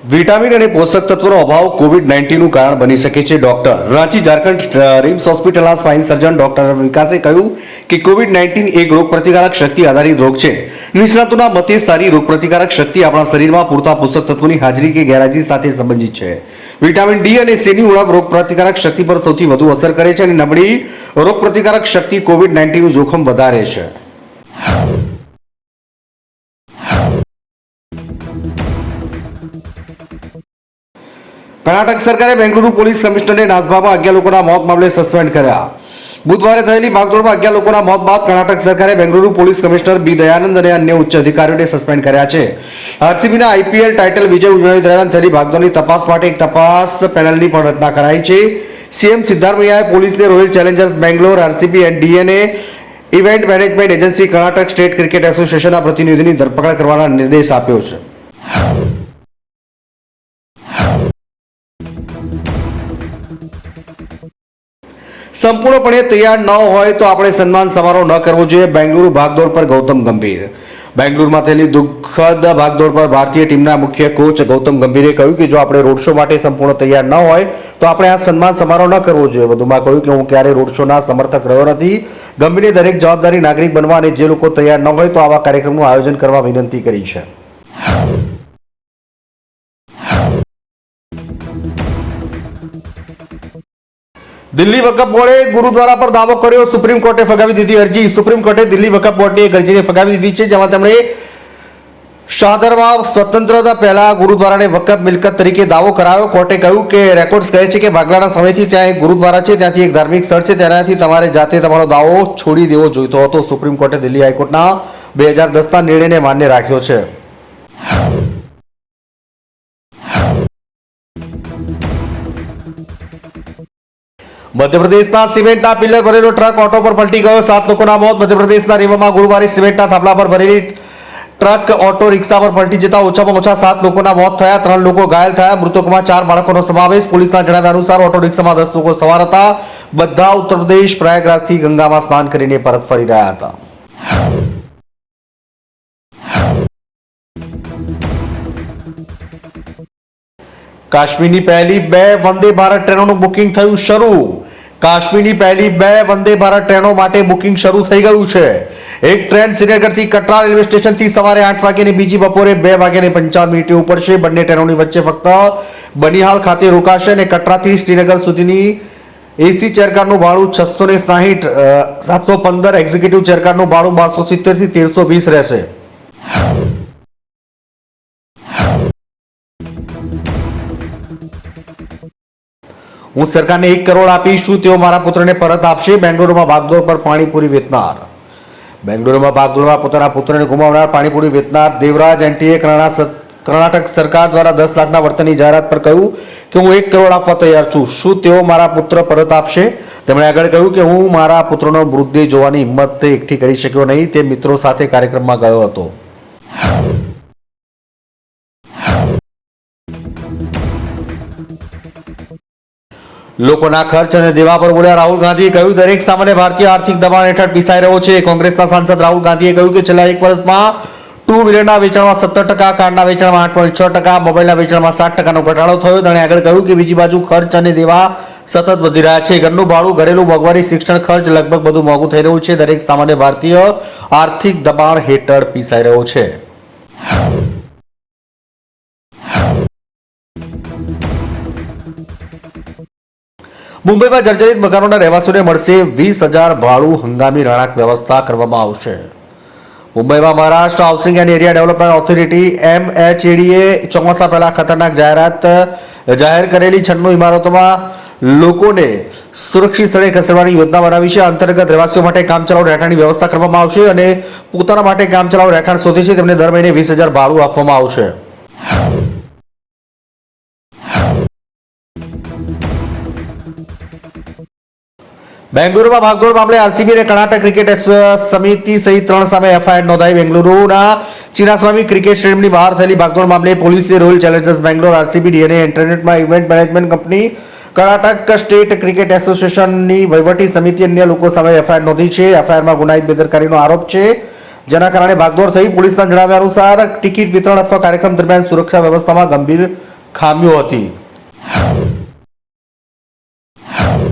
Vitamin અને પોષક તત્વોનો અભાવ કોવિડ-19નું કારણ બની શકે છે. ડોક્ટર રાંચી ઝારખંડ રિમ્સ હોસ્પિટલના સ્પાઇન સર્જન ડોક્ટર વિકાસે કહ્યું કે કોવિડ-19 એક રોગપ્રતિકારક શક્તિ આધારિત રોગ છે. નિષ્ણાતોના મતે સારી રોગપ્રતિકારક શક્તિ આપણા શરીરમાં પૂરતા પોષક તત્વોની હાજરી કે ગેરહાજરી સાથે સંબંધિત છે. વિટામિન ડી અને સી ની ઉણપ રોગપ્રતિકારક શક્તિ પર સૌથી વધુ અસર કરે છે અને નબળી રોગપ્રતિકારક શક્તિ કોવિડ-19નું જોખમ વધારે છે. કર્ણાટક સરકારે બેંગલુરુ પોલીસ કમિશનરને નાસભામાં 11 લોકોના મોત મામલે સસ્પેન્ડ કર્યા. બુધવારે થયેલી ભાગદોડમાં 11 લોકોના મોત બાદ કર્ણાટક સરકારે Bengaluru police commissioner B Dayanand અને અન્ય ઉચ્ચ અધિકારીઓને સસ્પેન્ડ કર્યા છે. આરસીબીના આઈપીએલ ટાઇટલ વિજય ઉજવણી દરમિયાન થયેલી ભાગદોડની તપાસ માટે એક તપાસ પેનલની પણ રચના કરાઈ છે. સીએમ સિદ્ધારમૈયાએ પોલીસને royal challengers Bangalore, RCB and DNA event management agency, Karnataka state cricket એસોસિએશનના પ્રતિનિધિની ધરપકડ કરવાનો નિર્દેશ આપ્યો છે. સંપૂર્ણપણે તૈયાર ન હોય તો આપણે સન્માન સમારોહ ન કરવો જોઈએ. બેંગલુરુ ભાગદોડ પર ગૌતમ ગંભીર. બેંગલુરુમાં થયેલી દુઃખદ ભાગદોડ પર ભારતીય ટીમના મુખ્ય કોચ ગૌતમ ગંભીરે કહ્યું કે જો આપણે રોડ શો માટે સંપૂર્ણ તૈયાર ન હોય તો આપણે આ સન્માન સમારોહ ન કરવો જોઈએ. વધુમાં કહ્યું કે હું ક્યારેય રોડ શોના સમર્થક રહ્યો નથી. ગંભીરે દરેક જવાબદારી નાગરિક બનવા અને જે લોકો તૈયાર ન હોય તો આવા કાર્યક્રમનું આયોજન કરવા વિનંતી કરી છે. દિલ્હી વકફ બોર્ડે ગુરુદ્વારા પર દાવો કર્યો. સુપ્રીમ કોર્ટે ફગાવી દીધી અરજી. સુપ્રીમ કોર્ટે દિલ્હી વકફ બોર્ડની એક અરજીને ફગાવી દીધી છે, જેમાં તેમણે શાહદરમાં સ્વતંત્રતા પહેલા ગુરુદ્વારાને વકફ મિલકત તરીકે દાવો કરાયો. કોર્ટે કહ્યું કે રેકોર્ડ્સ કહે છે કે ભાગલાના સમયથી ત્યાં એક ગુરુદ્વારા છે, ત્યાંથી એક ધાર્મિક સ્થળ છે, તેનાથી તમારે જાતે તમારો દાવો છોડી દેવો જોઈતો હતો. સુપ્રીમ કોર્ટે દિલ્હી હાઈકોર્ટના 2010ના નિર્ણયને માન્ય રાખ્યો છે. મધ્યપ્રદેશના સિમેન્ટના પિલ્લર ભરેલો ટ્રક ઓટો પર પલટી ગયો. 7 લોકોના મોત. મધ્યપ્રદેશના રેવામાં ગુરુવારે સિમેન્ટના થાંભલા પર ભરેલી ટ્રક ઓટો રિક્ષા પર પલટી જતા ઓછામાં ઓછા 7 લોકોના મોત થયા. 3 લોકો ઘાયલ થયા. મૃતકોમાં 4 બાળકોનો સમાવેશ. પોલીસના જણાવ્યા અનુસાર ઓટો રિક્ષામાં 10 લોકો સવાર હતા. બધા ઉત્તર પ્રદેશ પ્રયાગરાજથી ગંગામાં સ્નાન કરીને પરત ફરી રહ્યા હતા. કાશ્મીરની પહેલી 2 વંદે ભારત ટ્રેનોનું બુકિંગ થયું શરૂ. કાશ્મીરની પહેલી 2 વંદે ભારત ટ્રેનો માટે બુકિંગ શરૂ થઈ ગયું છે. એક ટ્રેન શ્રીનગરથી કટરા રેલવે સ્ટેશનથી સવારે 8 વાગે અને બીજી બપોરે 2 વાગ્યાને 55 મિનિટે ઉપડશે. બંને ટ્રેનોની વચ્ચે ફક્ત બનિહાલ ખાતે રોકાશે અને કટરાથી શ્રીનગર સુધીની એસી ચેરકારનું ભાડું 660, 715, એક્ઝિક્યુટિવ ચેરકારનું ભાડું 1270 થી 1320 રહેશે. હું સરકારને 1 કરોડ આપીશું, તેઓ મારા પુત્રને પરત આપશે. બેંગ્લુરુમાં ભાગદોડ પર પાણીપુરી વેચનાર. બેંગ્લુરુમાં ભાગદોડમાં પોતાના પુત્રને ગુમાવનાર પાણીપુરી વેચનાર દેવરાજ એન્ટીએ કર્ણાટક સરકાર દ્વારા 10 લાખના વળતરની જાહેરાત પર કહ્યું કે હું 1 કરોડ આપવા તૈયાર છું. શું તેઓ મારા પુત્ર પરત આપશે? તેમણે આગળ કહ્યું કે હું મારા પુત્રનો મૃતદેહ જોવાની હિંમત એકઠી કરી શક્યો નહીં. તે મિત્રો સાથે કાર્યક્રમમાં ગયો હતો. લોકોના ખર્ચ અને દેવા પર બોલ્યા રાહુલ ગાંધીએ કહ્યું દરેક સામાન્ય ભારતીય આર્થિક દબાણ હેઠળ પીસાઈ રહ્યો છે. કોંગ્રેસના સાંસદ રાહુલ ગાંધીએ કહ્યું કે છેલ્લા 1 વર્ષમાં 2 વ્હીલરના વેચાણમાં 17%, કારના વેચાણમાં 8.6%, મોબાઈલના વેચાણમાં 7%નો ઘટાડો થયો. તેણે આગળ કહ્યું કે બીજી બાજુ ખર્ચ અને દેવા સતત વધી રહ્યા છે. ઘરનું ભાડું, ઘરેલું મોંઘવારી, શિક્ષણ ખર્ચ, લગભગ બધું મોંઘું થઈ રહ્યું છે. દરેક સામાન્ય ભારતીય આર્થિક દબાણ હેઠળ પીસાઈ રહ્યો છે. મુંબઈમાં જર્જરિત મકાનોના રહેવાસીઓને મળશે 20,000 ભાડું. હંગામી રહેણાંક વ્યવસ્થા કરવામાં આવશે. મુંબઈમાં Maharashtra housing and area development authority MHADએ ચોમાસા પહેલા ખતરનાક જાહેર કરેલી 96 ઇમારતોમાં લોકોને સુરક્ષિત સ્થળે ખસેડવાની યોજના બનાવી છે. અંતર્ગત રહેવાસીઓ માટે કામચલાઉ રહેઠાણની વ્યવસ્થા કરવામાં આવશે અને પોતાના માટે કામચલાઉ રહેઠાણ શોધે છે તેમને દર મહિને 20,000 ભાડું આપવામાં આવશે. બેંગ્લુરુમાં ભાગદોડ મામલે આરસીબી અને કર્ણાટક ક્રિકેટ સમિતિ સહિત 3 સામે એફઆઈઆર નોંધાઈ. બેંગ્લુરુના ચિનાસ્વામી ક્રિકેટ સ્ટેડિયમની બહાર થયેલી ભાગદોડ મામલે પોલીસે royal challengers Bangalore, RCB, DNA ઇન્ટરનેટમાં event management company, Karnataka state cricket એસોસિએશનની વહીવટી સમિતિ અન્ય લોકો સામે એફઆઈઆર નોંધી છે. એફઆઈઆરમાં ગુનાહિત બેદરકારીનો આરોપ છે, જેના કારણે ભાગદોડ થઈ. પોલીસના જણાવ્યા અનુસાર ટિકિટ વિતરણ અથવા કાર્યક્રમ દરમિયાન સુરક્ષા વ્યવસ્થામાં ગંભીર ખામીઓ હતી.